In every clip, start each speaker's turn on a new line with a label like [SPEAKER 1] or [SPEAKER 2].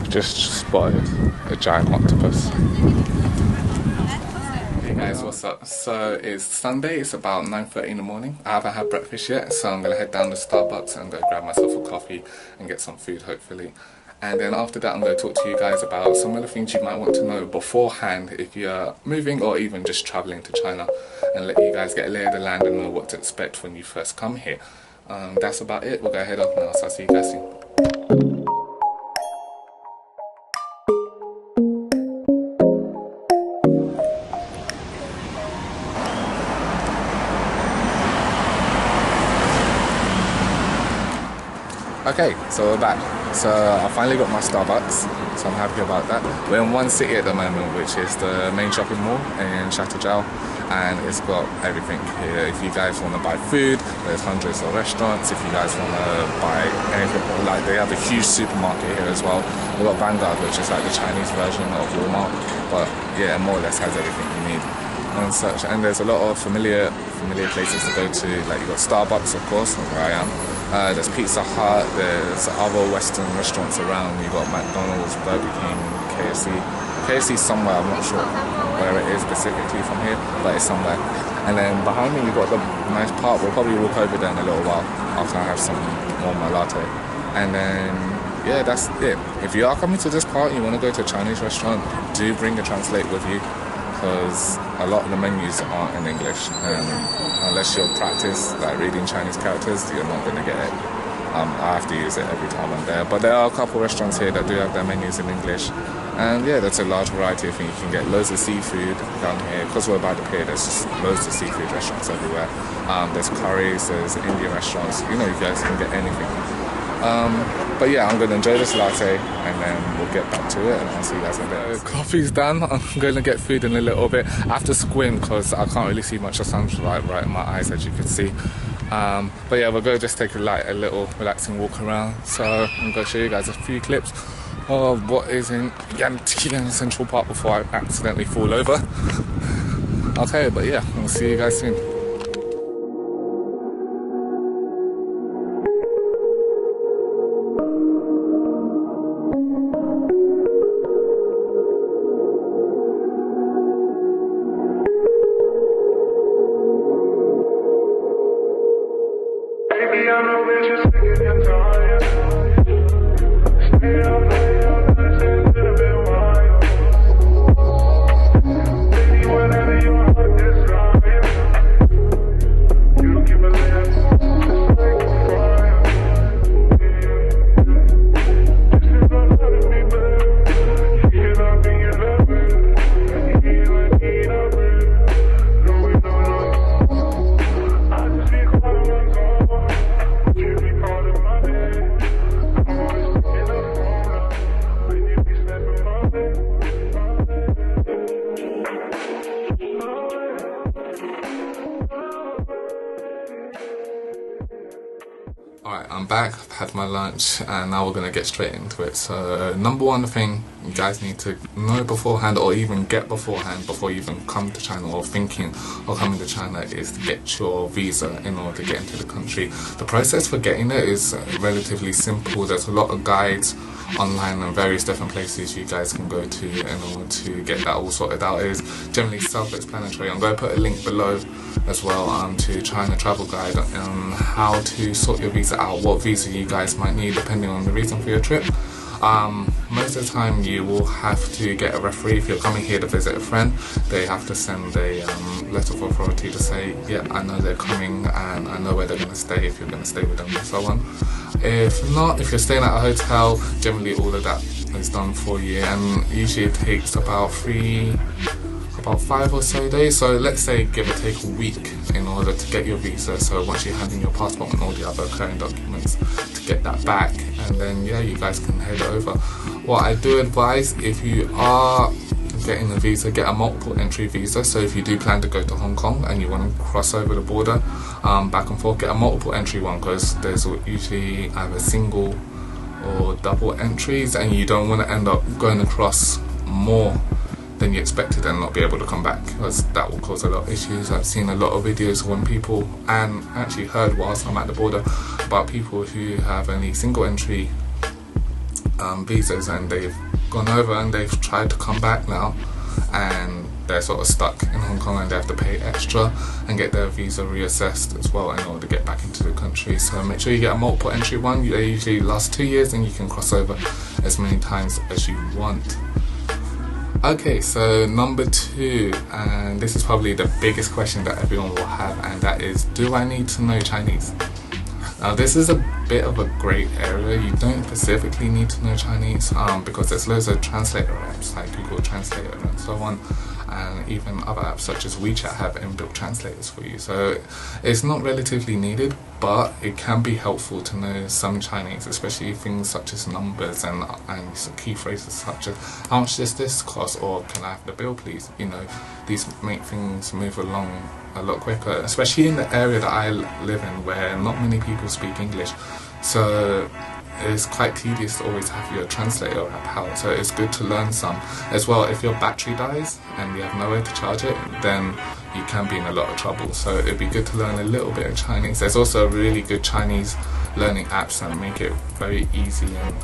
[SPEAKER 1] just spotted a giant octopus. Hey guys, what's up? So it's Sunday, it's about 9:30 in the morning. I haven't had breakfast yet, so I'm gonna head down to Starbucks and go grab myself a coffee and get some food hopefully. And then after that I'm going to talk to you guys about some of the things you might want to know beforehand if you're moving or even just traveling to China, and let you guys get a lay of the land and know what to expect when you first come here. That's about it. We'll go head off now, so I'll see you guys soon. Okay, so we're back. So I finally got my Starbucks, so I'm happy about that. We're in one city at the moment, which is the main shopping mall in Shatterjiao, and it's got everything here. If you guys want to buy food, there's hundreds of restaurants. If you guys want to buy anything, like they have a huge supermarket here as well. We've got Vanguard, which is like the Chinese version of Walmart, but yeah, more or less has everything you need and such. And there's a lot of familiar places to go to, like you've got Starbucks, of course, where I am. There's Pizza Hut, there's other Western restaurants around. You've got McDonald's, Burger King, KFC. KFC's somewhere, I'm not sure where it is specifically from here, but it's somewhere. And then behind me, you've got the nice park. We'll probably walk over there in a little while after I have some more of my latte. And then, yeah, that's it. If you are coming to this park, you want to go to a Chinese restaurant, do bring a translate with you, because a lot of the menus aren't in English, and unless you're practice like reading Chinese characters, you're not going to get it. I have to use it every time I'm there, but there are a couple restaurants here that do have their menus in English, and yeah, there's a large variety of things. You can get loads of seafood down here, because we're by the pier. There's just loads of seafood restaurants everywhere. There's curries, there's Indian restaurants, you know, you guys can get anything. But yeah, I'm going to enjoy this latte and then we'll get back to it and I'll see you guys in a bit. Coffee's done. I'm going to get food in a little bit. I have to squint because I can't really see much. The sun's right in my eyes, as you can see. But yeah, we'll go just take a little relaxing walk around. So I'm going to show you guys a few clips of what is in Yantian Central Park before I accidentally fall over. Okay, but yeah, I'll see you guys soon. Alright, I'm back, I've had my lunch, and now we're going to get straight into it. So, number one thing you guys need to know beforehand, or even get beforehand before you even come to China or thinking of coming to China, is to get your visa in order to get into the country. The process for getting it is relatively simple. There's a lot of guides online and various different places you guys can go to in order to get that all sorted out. It is generally self-explanatory. I'm going to put a link below as well to China Travel Guide on how to sort your visa out, what visa you guys might need depending on the reason for your trip. Most of the time you will have to get a referee. If you're coming here to visit a friend, they have to send a letter of authority to say, yeah, I know they're coming and I know where they're going to stay, if you're going to stay with them and so on. If not, if you're staying at a hotel, generally all of that is done for you, and usually it takes about 5 or so days. So let's say give or take a week in order to get your visa. So once you hand in your passport and all the other occurring documents to get that back, and then yeah, you guys can head over. What I do advise, if you are getting a visa, get a multiple entry visa. So if you do plan to go to Hong Kong and you want to cross over the border back and forth, get a multiple entry one, because there's usually either single or double entries, and you don't want to end up going across more than you expected and not be able to come back, because that will cause a lot of issues. I've seen a lot of videos when people, and actually heard whilst I'm at the border, about people who have only single entry visas, and they've gone over and they've tried to come back now, and they're sort of stuck in Hong Kong and they have to pay extra and get their visa reassessed as well in order to get back into the country. So make sure you get a multiple entry one. They usually last 2 years and you can cross over as many times as you want. Okay, so number 2, and this is probably the biggest question that everyone will have, and that is, do I need to know Chinese? Now this is a bit of a grey area. You don't specifically need to know Chinese because there's loads of translator apps like Google Translator and so on, and even other apps such as WeChat have inbuilt translators for you. So it's not relatively needed, but it can be helpful to know some Chinese, especially things such as numbers and key phrases such as, how much does this cost, or can I have the bill please? You know, these make things move along a lot quicker, especially in the area that I live in where not many people speak English. So it's quite tedious to always have your translator app out, so it's good to learn some. As well, if your battery dies and you have nowhere to charge it, then you can be in a lot of trouble. So it'd be good to learn a little bit of Chinese. There's also really good Chinese learning apps that make it very easy and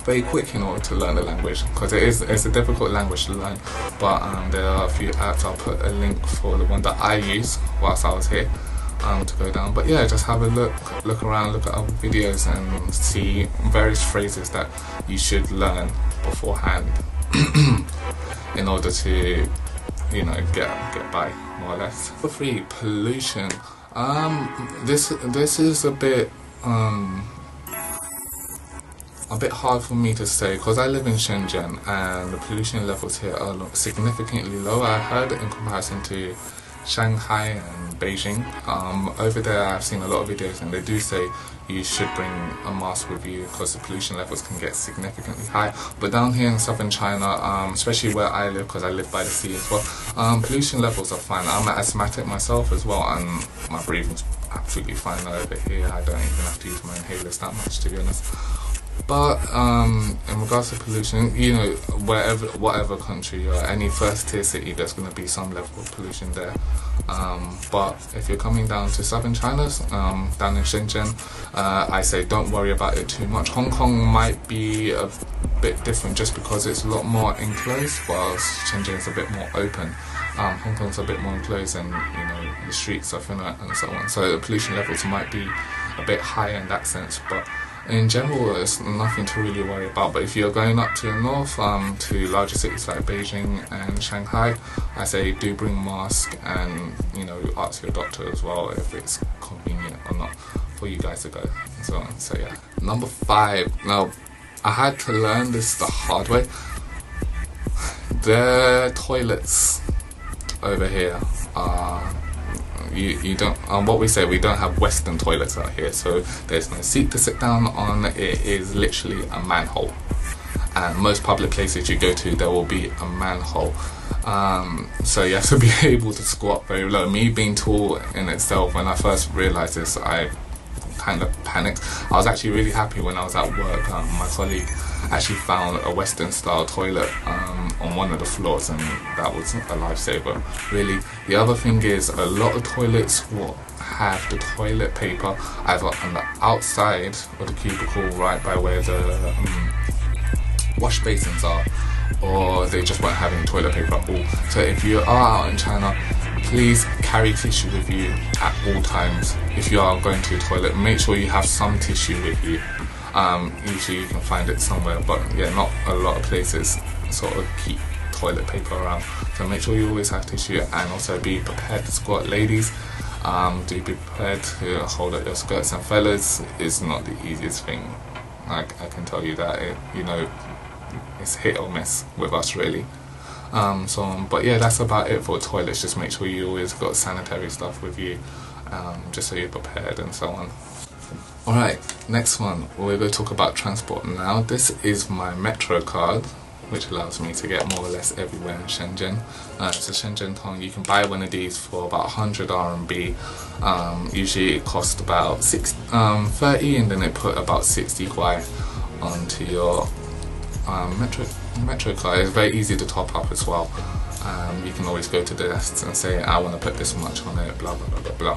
[SPEAKER 1] very quick in order to learn the language, because it's a difficult language to learn. But there are a few apps. I'll put a link for the one that I use whilst I was here to go down. But yeah, just have a look around, look at other videos and see various phrases that you should learn beforehand in order to, you know, get by more or less. For 3, pollution. This is a bit hard for me to say because I live in Shenzhen and the pollution levels here are significantly lower, I heard, in comparison to Shanghai and Beijing. Over there I've seen a lot of videos and they do say you should bring a mask with you because the pollution levels can get significantly high. But down here in southern China, especially where I live, because I live by the sea as well, pollution levels are fine. I'm an asthmatic myself as well, and my breathing's absolutely fine over here. I don't even have to use my inhalers that much, to be honest. But in regards to pollution, you know, whatever country or any first tier city, there's going to be some level of pollution there. But if you're coming down to southern China, down in Shenzhen, I say don't worry about it too much. Hong Kong might be a bit different just because it's a lot more enclosed, whilst Shenzhen is a bit more open. Hong Kong's a bit more enclosed, and you know, the streets are thinner and so on. So the pollution levels might be a bit higher in that sense, but in general, it's nothing to really worry about. But if you're going up to the north, to larger cities like Beijing and Shanghai, I say do bring a mask, and you know, ask your doctor as well if it's convenient or not for you guys to go and so on. So yeah. Number 5. Now, I had to learn this the hard way. The toilets over here are, you don't, what we say, we don't have Western toilets out here, so there's no seat to sit down on. It is literally a manhole, and most public places you go to, there will be a manhole. So you have to be able to squat very low. Me being tall in itself, when I first realized this, I kind of panicked. I was actually really happy when I was at work. My colleague actually found a Western style toilet on one of the floors, and that was a lifesaver, really. The other thing is, a lot of toilets will have the toilet paper either on the outside of the cubicle, right by where the wash basins are, or they just won't have any toilet paper at all. So if you are out in China, please carry tissue with you at all times. If you are going to the toilet, make sure you have some tissue with you. Usually you can find it somewhere, but yeah, not a lot of places sort of keep toilet paper around. So make sure you always have tissue, and also be prepared to squat. Ladies, do be prepared to hold up your skirts, and fellas, is not the easiest thing. I can tell you that. You know, it's hit or miss with us, really. But yeah, that's about it for toilets. Just make sure you always got sanitary stuff with you, just so you're prepared and so on. Alright, next one, we're going to talk about transport now. This is my Metro card, which allows me to get more or less everywhere in Shenzhen. It's a Shenzhen Tong. You can buy one of these for about 100 RMB. Usually it costs about 30, and then they put about 60 kwai onto your Metro card. It's very easy to top up as well. You can always go to the desks and say, I want to put this much on it, blah blah blah blah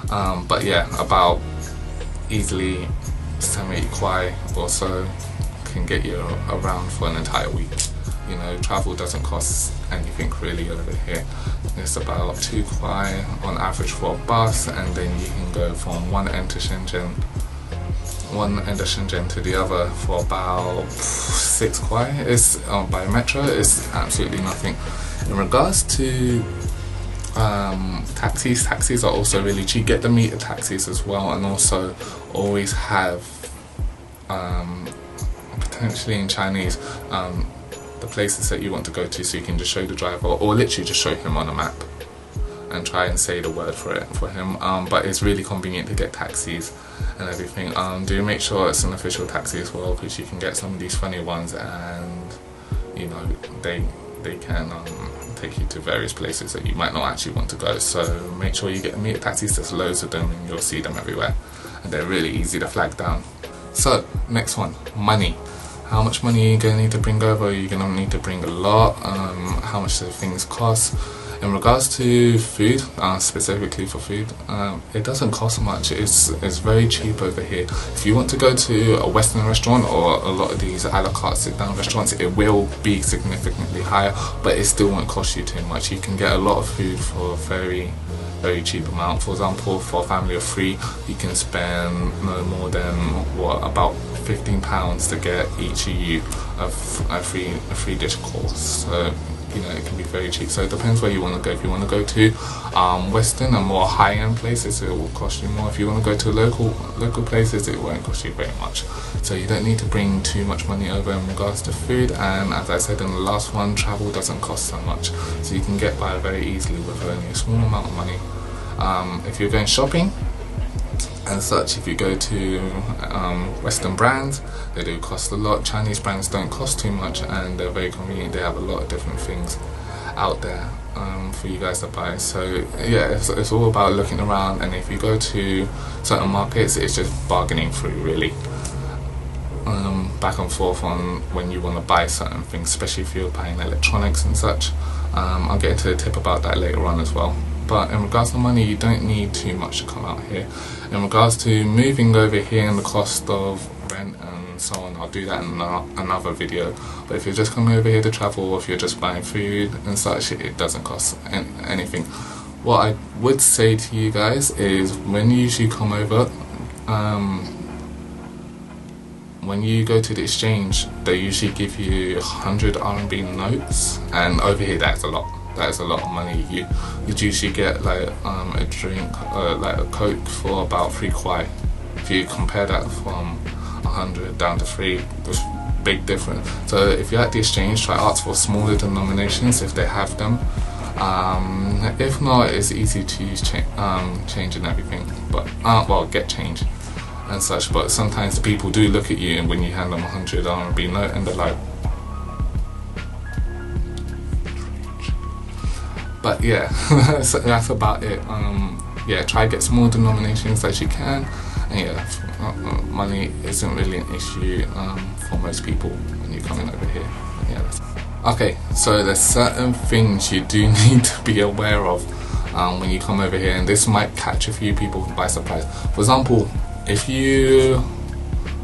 [SPEAKER 1] blah. But yeah, about easily 70 kwai or so can get you around for an entire week. You know, travel doesn't cost anything really over here. It's about 2 kwai on average for a bus, and then you can go from one end of Shenzhen to the other for about 6 kwai. It's by metro. It's absolutely nothing. In regards to taxis are also really cheap. Get the meter taxis as well, and also always have potentially in Chinese the places that you want to go to, so you can just show the driver, or literally just show him on a map and try and say the word for it for him. But it's really convenient to get taxis and everything. Do make sure it's an official taxi as well, because you can get some of these funny ones, and you know, they can take you to various places that you might not actually want to go. So make sure you get meter taxis. There's loads of them, and you'll see them everywhere, and they're really easy to flag down. So next one, money. How much money are you going to need to bring over? You're going to need to bring a lot. How much do things cost? In regards to food, specifically for food, it doesn't cost much. It's very cheap over here. If you want to go to a Western restaurant or a lot of these a la carte sit down restaurants, it will be significantly higher, but it still won't cost you too much. You can get a lot of food for a very cheap amount. For example, for a family of 3, you can spend no more than about £15 to get each of you a free dish course. So you know, it can be very cheap. So it depends where you want to go. If you want to go to Western and more high-end places, it will cost you more. If you want to go to local places, it won't cost you very much. So you don't need to bring too much money over in regards to food. And as I said in the last one, travel doesn't cost so much, so you can get by very easily with only a small amount of money. If you're going shopping and such, if you go to Western brands, they do cost a lot. Chinese brands don't cost too much, and they're very convenient. They have a lot of different things out there for you guys to buy. So yeah, it's all about looking around, and if you go to certain markets, it's just bargaining through really, back and forth on when you want to buy certain things, especially if you're buying electronics and such. I'll get into a tip about that later on as well. But in regards to money, you don't need too much to come out here. In regards to moving over here and the cost of rent and so on, I'll do that in another video. But if you're just coming over here to travel, or if you're just buying food and such, it doesn't cost anything. What I would say to you guys is, when you usually come over, when you go to the exchange, they usually give you 100 RMB notes, and over here that's a lot. That is a lot of money. You'd usually get like a drink, like a Coke, for about 3 kwai. If you compare that from 100 down to 3, there's big difference. So if you're at the exchange, try ask for smaller denominations if they have them. If not, it's easy to use change and everything. But well, get change and such. But sometimes people do look at you, and when you hand them 100 RMB note, and they're like. But yeah, so that's about it. Yeah, try to get small denominations as you can, and yeah, money isn't really an issue for most people when you're coming over here. Yeah, okay, so there's certain things you do need to be aware of when you come over here, and this might catch a few people by surprise. For example, if you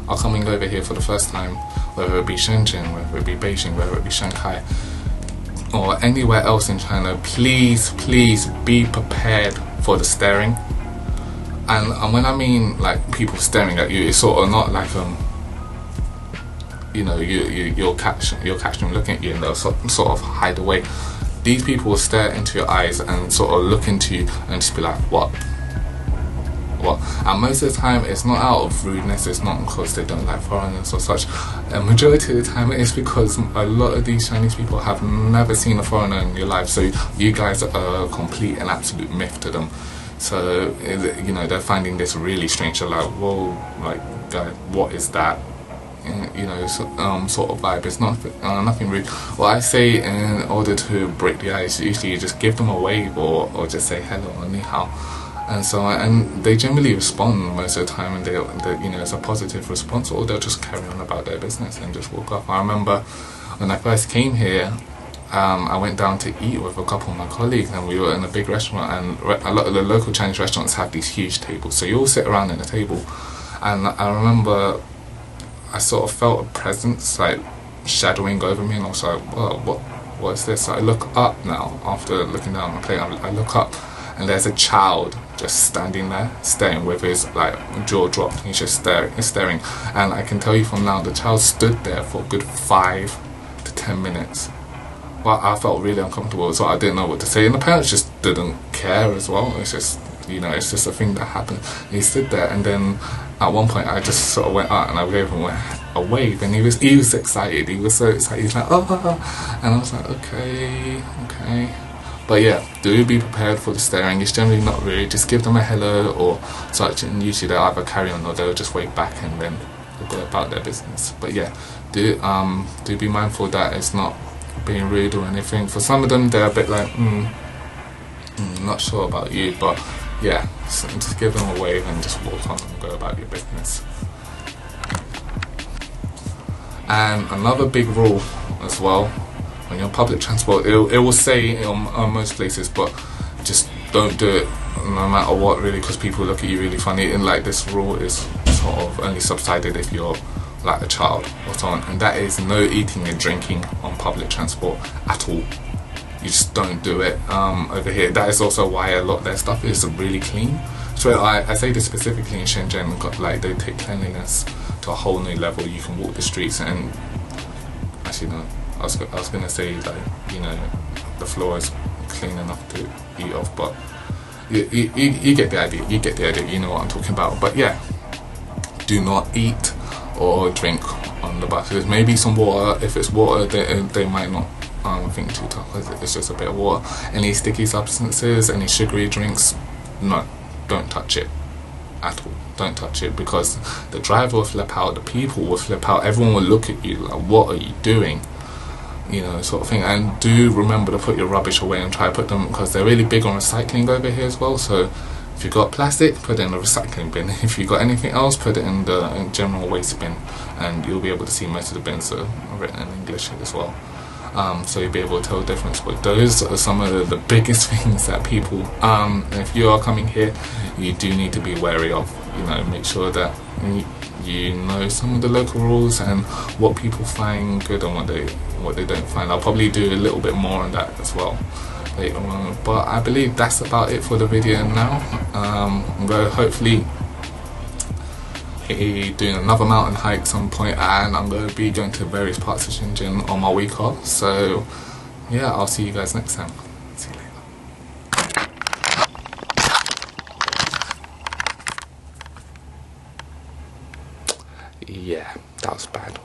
[SPEAKER 1] are coming over here for the first time, whether it be Shenzhen, whether it be Beijing, whether it be Shanghai, or anywhere else in China, please be prepared for the staring. And when I mean like people staring at you, it's sort of not like you know, you'll catch them looking at you and they'll sort of hide away. These people will stare into your eyes and sort of look into you and just be like, what? And most of the time it's not out of rudeness, it's not because they don't like foreigners or such. A majority of the time it's because a lot of these Chinese people have never seen a foreigner in your life, so you guys are a complete and absolute myth to them. So you know, they're finding this really strange. They're like, whoa, like, guy, what is that? You know, sort of vibe. It's not nothing rude. What I say in order to break the ice, usually you just give them a wave or just say hello or ni hao. And so, and they generally respond most of the time, and they you know, it's a positive response, or they'll just carry on about their business and just walk off. I remember when I first came here, I went down to eat with a couple of my colleagues, and we were in a big restaurant, and a lot of the local Chinese restaurants have these huge tables, so you all sit around in a table. And I remember I sort of felt a presence like shadowing over me, and I was like, whoa, what is this? So I look up now, after looking down my plate, I look up, and there's a child just standing there, staring with his like jaw dropped. He's just staring, and I can tell you from now, the child stood there for a good 5 to 10 minutes. But I felt really uncomfortable, so I didn't know what to say, and the parents just didn't care as well. It's just, you know, it's just a thing that happened. He stood there, and then at one point I just sort of went out and I gave him a wave, and he was excited. He was so excited. He's like, oh, and I was like, okay. But yeah, do be prepared for the staring. It's generally not rude. Just give them a hello or such, and usually they'll either carry on or they'll just wait back and then they'll go about their business. But yeah, do be mindful that it's not being rude or anything. For some of them, they're a bit like, not sure about you, but yeah, so just give them a wave and just walk on and go about your business. And another big rule as well, when you're on public transport, it will say on most places, but just don't do it no matter what, really, because people look at you really funny. And like, this rule is sort of only subsided if you're like a child or so on, and that is no eating and drinking on public transport at all. You just don't do it over here. That is also why a lot of their stuff is really clean. So I say this specifically in Shenzhen, like, they take cleanliness to a whole new level. You can walk the streets, and actually no, I was gonna say, like, you know, the floor is clean enough to eat off, but you get the idea. You get the idea. You know what I'm talking about. But yeah, do not eat or drink on the buses. Maybe some water. If it's water, they might not think too tough, because it's just a bit of water. Any sticky substances, any sugary drinks, no, don't touch it at all. Don't touch it, because the driver will flip out, the people will flip out, everyone will look at you like, what are you doing? You know, sort of thing. And do remember to put your rubbish away and try to put them, because they're really big on recycling over here as well. So if you've got plastic, put it in the recycling bin. If you've got anything else, put it in the general waste bin, and you'll be able to see most of the bins are written in English as well. So you'll be able to tell the difference. But those are some of the biggest things that people, if you are coming here, you do need to be wary of. You know, make sure that you know some of the local rules and what people find good and what they don't find. I'll probably do a little bit more on that as well later on. But I believe that's about it for the video now. I'm going to hopefully be doing another mountain hike some point, and I'm going to be going to various parts of Shenzhen on my week off. So yeah, I'll see you guys next time. See you later. Yeah, that was bad.